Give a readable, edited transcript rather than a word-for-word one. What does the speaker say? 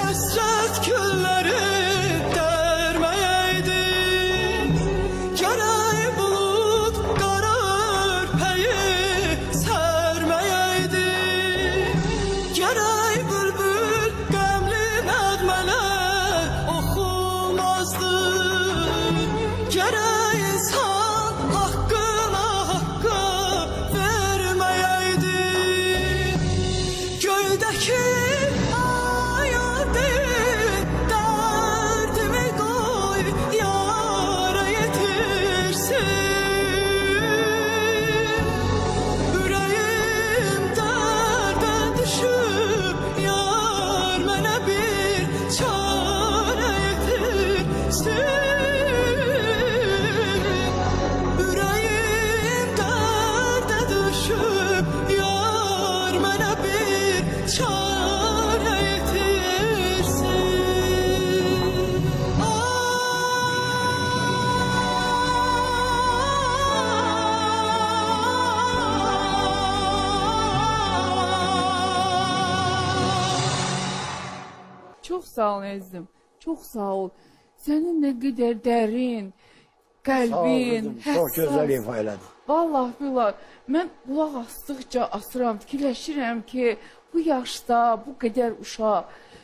Həsrət gülləri dərməyəydi, gərək bulud qara örpəyi sərməyəydi, gərək bülbül qəmli nəğmələr oxumazdı, gərək insan haqqına haqqa verməyəydi. Göydəki Çok sağ ol Əzizim, çok sağ ol. Senin ne kadar derin, kalbin, Çok güzel ifa elədin. Vallahi billah, mən qulaq asdıqca asıram, fikirləşirəm ki, bu yaşda bu qədər uşaq